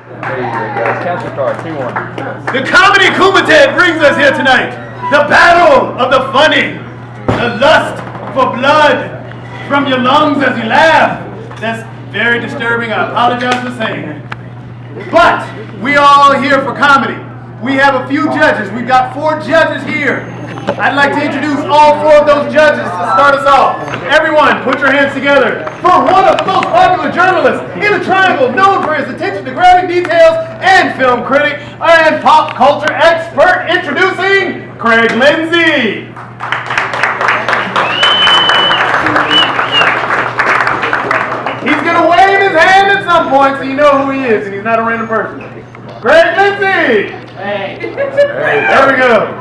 The Comedy Kumite brings us here tonight. The battle of the funny. The lust for blood from your lungs as you laugh. That's very disturbing. I apologize for saying it. But we are all here for comedy. We have a few judges. We've got 4 judges here. I'd like to introduce all 4 of those judges to start us off. Everyone, put your hands together for one of the most popular journalists in the Triangle, known for his attention to grabbing details and film critic and pop culture expert, introducing Craig Lindsay. He's going to wave his hand at some point so you know who he is and he's not a random person. Craig Lindsay! Hey. There we go.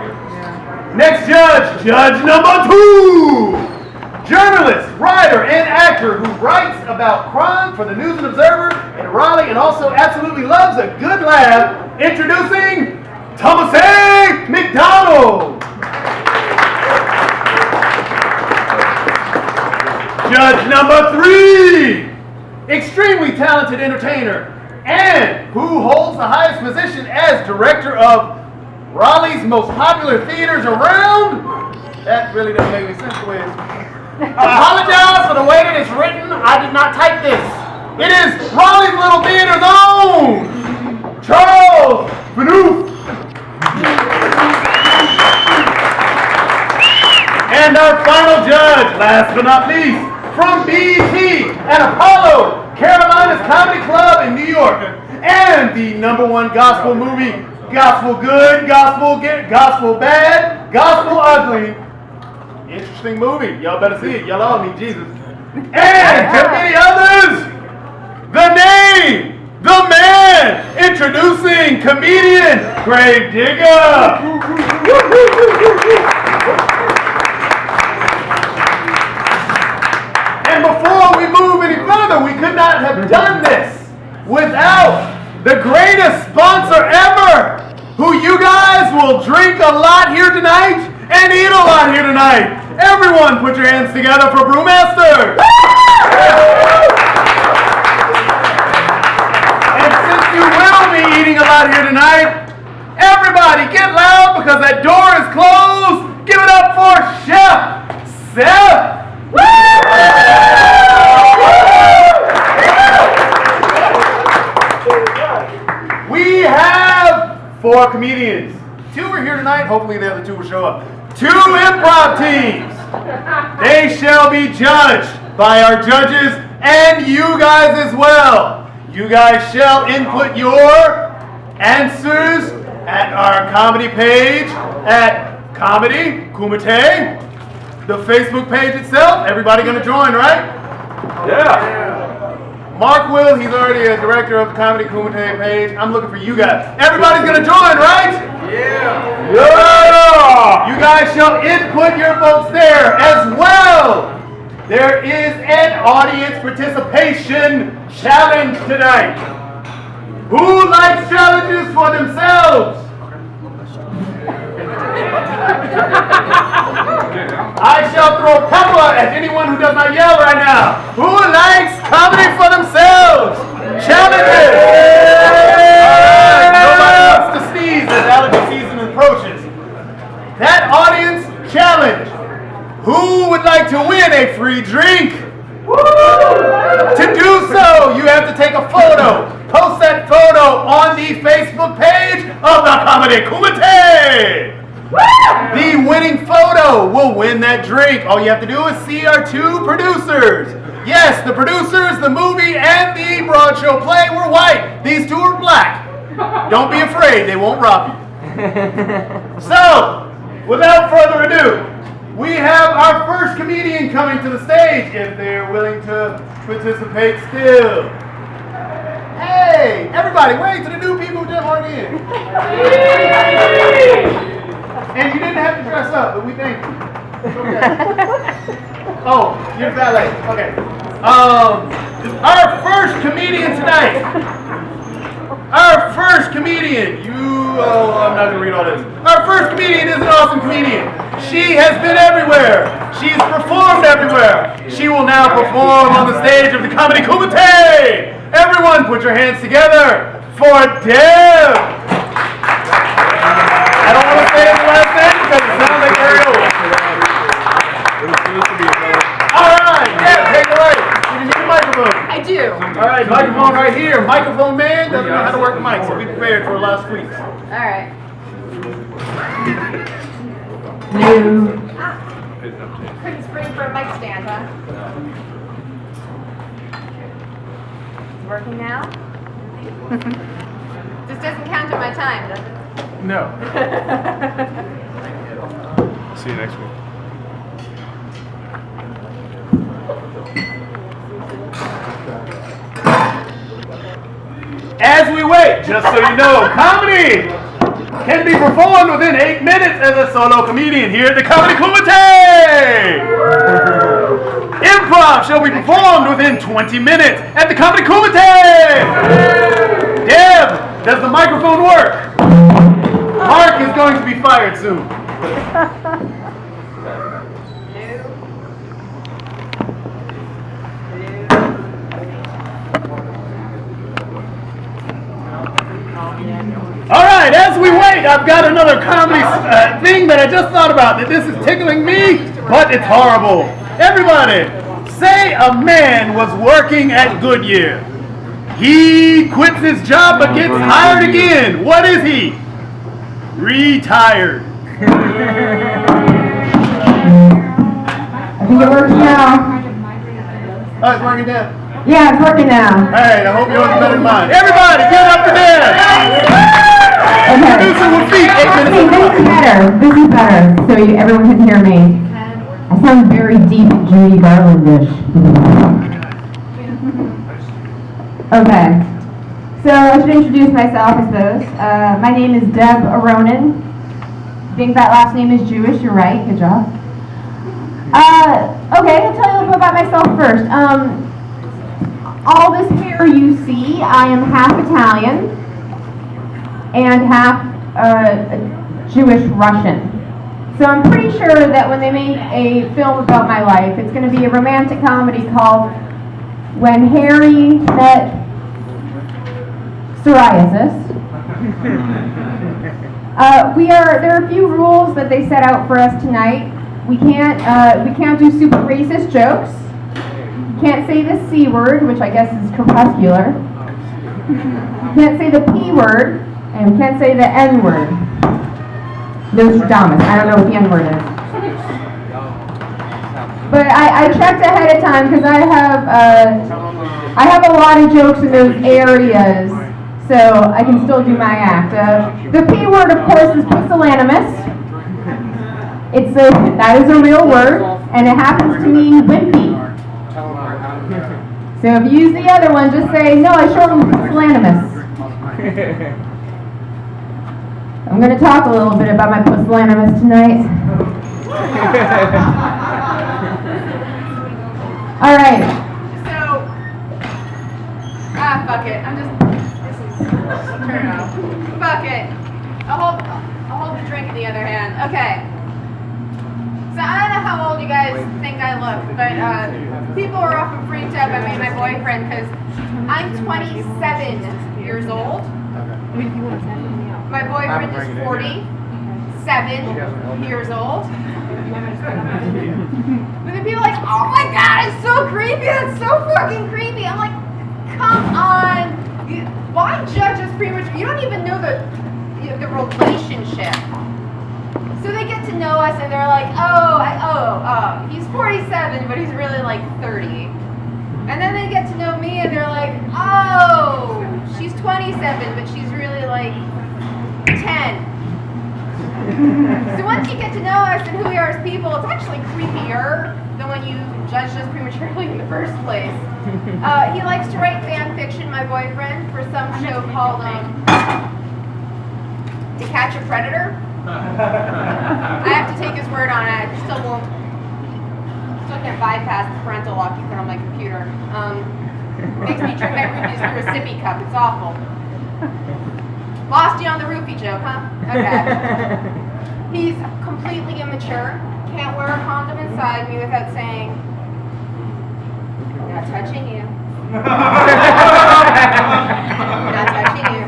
Next judge, judge number 2. Journalist, writer, and actor who writes about crime for the News and Observer in Raleigh and also absolutely loves a good laugh, introducing Thomas A. McDonald. Judge number 3. Extremely talented entertainer and who holds the highest position as director of Raleigh's most popular theaters around. That really doesn't make any sense the way it's. Apologize for the way that it's written. I did not type this. It is Raleigh's Little Theater's own Charles Benoot. And our final judge, last but not least, from BET and Apollo, Carolina's Comedy Club in New York, and the #1 gospel movie, Gospel Good, Gospel Bad, Gospel Ugly. Interesting movie. Y'all better see it. Y'all all need Jesus. And to many others, the name, the man, introducing comedian Grave Digger. And before we move any further, we could not have done this without the greatest sponsor ever, who you guys will drink a lot here tonight and eat a lot here tonight. Everyone put your hands together for Brewmaster. And since you will be eating a lot here tonight, everybody get loud because that door is closed. Give it up for Chef Seth. We have 4 comedians. 2 are here tonight. Hopefully the other 2 will show up. 2 improv teams. They shall be judged by our judges and you guys as well. You guys shall input your answers at our comedy page at Comedy Kumite. The Facebook page itself. Everybody gonna join, right? Yeah. Mark will, he's already a director of the Comedy Kumite page. I'm looking for you guys. Everybody's gonna join, right? Yeah. Yeah. You guys shall input your votes there as well. There is an audience participation challenge tonight. Who likes challenges for themselves? I shall throw pepper at anyone who does not yell right now. Who likes comedy for themselves? Challenges! Nobody wants to sneeze as allergy season approaches. That audience challenge. Who would like to win a free drink? To do so, you have to take a photo. Post that photo on the Facebook page of the Comedy Kumite. The winning photo will win that drink. All you have to do is see our 2 producers. Yes, the producers, the movie, and the broad show play were white. These 2 are black. Don't be afraid, they won't rob you. So, without further ado, we have our first comedian coming to the stage, if they're willing to participate still. Hey, everybody, wave to the new people who just walked in. And you didn't have to dress up, but we thank you. Okay. Oh, you're valet. Okay. Our first comedian tonight. Our first comedian. I'm not going to read all this. Our first comedian is an awesome comedian. She has been everywhere. She's performed everywhere. She will now perform on the stage of the Comedy Kumite. Everyone put your hands together for Deb. I don't want to say his last name because it sounds like very old. All right, Deb, take it away. You need a microphone. I do. All right, microphone right here. Microphone man doesn't know how to work the mic, so be prepared for a lot of squeaks. All right. New. Couldn't spring for a mic stand, huh? It's working now? This doesn't count on my time, does it? No. See you next week. As we wait, just so you know, comedy can be performed within 8 minutes as a solo comedian here at the Comedy Kumite. Improv shall be performed within 20 minutes at the Comedy Kumite. Deb, does the microphone work? Mark is going to be fired soon. All right, as we wait, I've got another comedy thing that I just thought about. That this is tickling me, but it's horrible. Everybody, say a man was working at Goodyear. He quits his job but gets hired again. What is he? Retired. I think it works now. Oh, it's working now. Yeah, it's working now. All right, I hope yours is better than mine. Everybody, give it up for Dan. Okay. Producer will speak 8 Okay, minutes. this is better. This is better. So everyone can hear me. I sound very deep and Judy Garlandish. Okay. So I should introduce myself, I suppose. My name is Deb Aronin. I think that last name is Jewish. You're right. Good job. Okay, I'll tell you a little bit about myself first. All this hair you see, I am half Italian and half Jewish Russian. So I'm pretty sure that when they make a film about my life, it's going to be a romantic comedy called When Harry Met Psoriasis. There are a few rules that they set out for us tonight. We can't do super racist jokes. Can't say the C word, which I guess is crepuscular. Can't say the P word, and can't say the N word. Nostradamus. I don't know what the N word is. But I checked ahead of time because I have a lot of jokes in those areas, so I can still do my act. The P word, of course, is pusillanimous. That is a real word, and it happens to mean wimpy. So if you use the other one, just say, no, I showed him pusillanimous. I'm going to talk a little bit about my pusillanimous tonight. All right. So, fuck it. This is, turn it off. Fuck it. I'll hold the drink in the other hand. Okay. So I don't know how old you guys think I look, but people are often freaked out by me and my boyfriend because I'm 27 years old. My boyfriend is 47 years old. But then people are like, oh my god, it's so creepy, that's so fucking creepy. I'm like, come on. Why judge us prematurely? You don't even know the relationship. So they get to know us and they're like, he's 47, but he's really like 30. And then they get to know me and they're like, oh, she's 27, but she's really like 10. So once you get to know us and who we are as people, it's actually creepier than when you judged us prematurely in the first place. He likes to write fan fiction, my boyfriend, for some show called To Catch a Predator. I have to take his word on it. I still can't bypass the parental lock you put on my computer. Makes me drink my roofies through a sippy cup. It's awful. Lost you on the roofie joke, huh? Okay. He's completely immature. Can't wear a condom inside me without saying, "Not touching you." Not touching you.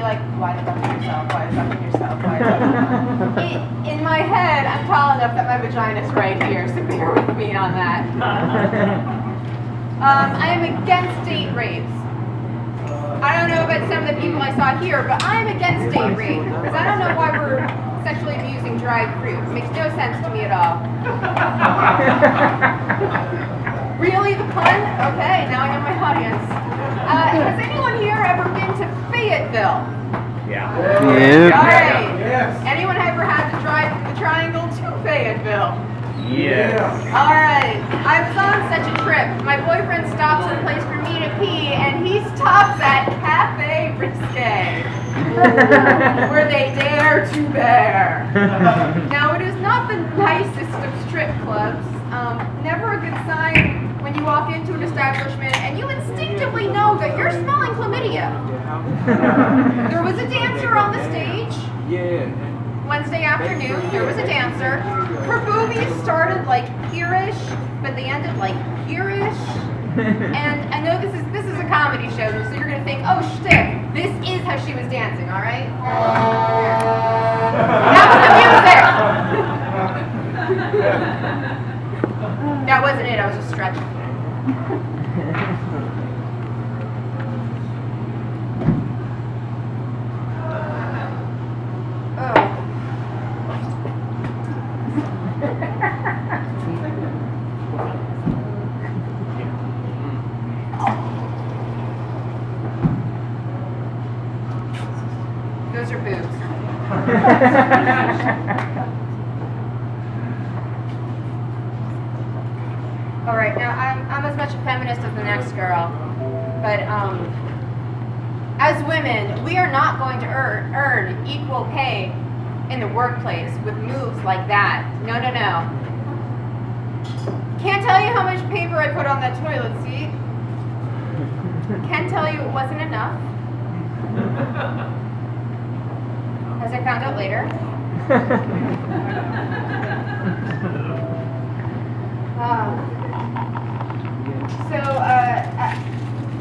like, why the fuck yourself? Why the fuck yourself? Why the fuck? In my head, I'm tall enough that my vagina's right here, so bear with me on that. I am against date rapes. I don't know about some of the people I saw here, but I am against date rape because I don't know why we're sexually abusing dried fruit. It makes no sense to me at all. Really, the pun? Okay, now I know my audience. Has anyone here ever been to Fayetteville? Yeah. All right. Yes. Anyone ever had to drive from the Triangle to Fayetteville? Yes. All right. I was on such a trip. My boyfriend stops at a place for me to pee, and he stops at Cafe Risque, where they dare to bear. Now, it is not the nicest of strip clubs. Never a good sign when you walk into an establishment and you instinctively know that you're smelling chlamydia. There was a dancer on the stage. Wednesday afternoon, there was a dancer. Her boobies started like here-ish, but they ended like here-ish. And I know this is a comedy show, so you're gonna think, oh shit, this is how she was dancing, all right? That was the music. That wasn't it. I was just stretching. Those are boobs. All right, now I'm as much a feminist as the next girl, but as women, we are not going to earn equal pay in the workplace with moves like that. No. Can't tell you how much paper I put on that toilet seat. Can't tell you it wasn't enough. As I found out later.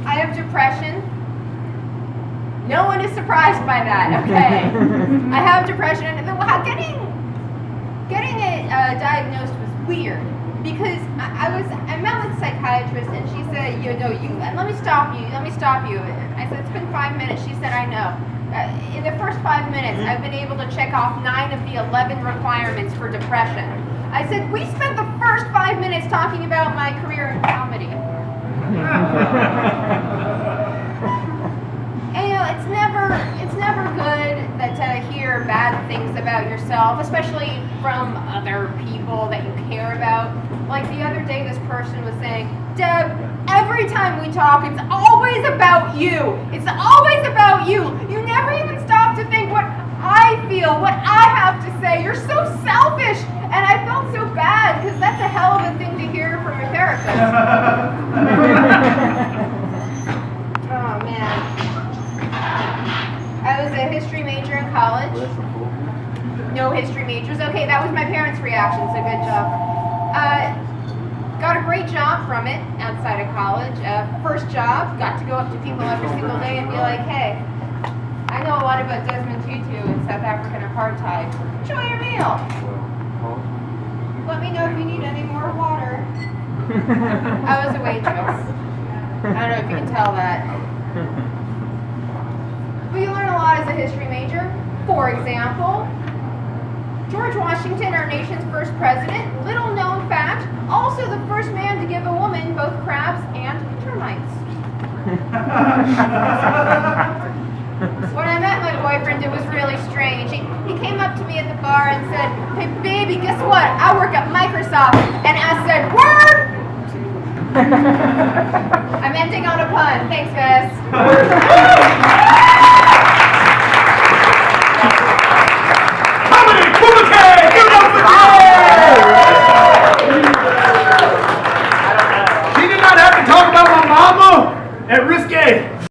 I have depression. No one is surprised by that, okay? I have depression, and getting it diagnosed was weird because I met with a psychiatrist, and she said, let me stop you. I said, it's been 5 minutes. She said, I know. In the first 5 minutes, I've been able to check off 9 of the 11 requirements for depression. I said, we spent the first 5 minutes talking about my career in comedy. And it's never good to hear bad things about yourself, especially from other people that you care about. Like the other day, this person was saying, Deb, every time we talk, it's always about you. It's always about you. You never even stop to think what I feel, what I have to say. You're so selfish. And I felt so bad because that's a hell of a thing to hear from your therapist. Oh, man. I was a history major in college. No history majors. Okay, that was my parents' reaction, so good job. Got a great job from it outside of college. First job, got to go up to people every single day and be like, hey, I know a lot about Desmond Tutu and South African apartheid. Enjoy your meal. Let me know if you need any more water. I was a waitress. I don't know if you can tell that. But you learn a lot as a history major. For example, George Washington, our nation's first president, little known fact, also the first man to give a woman both crabs and termites. When I met my boyfriend, it was really strange. He came up to me at the bar and said, hey baby, guess what? I work at Microsoft. And I said, word! I'm ending on a pun. Thanks, guys.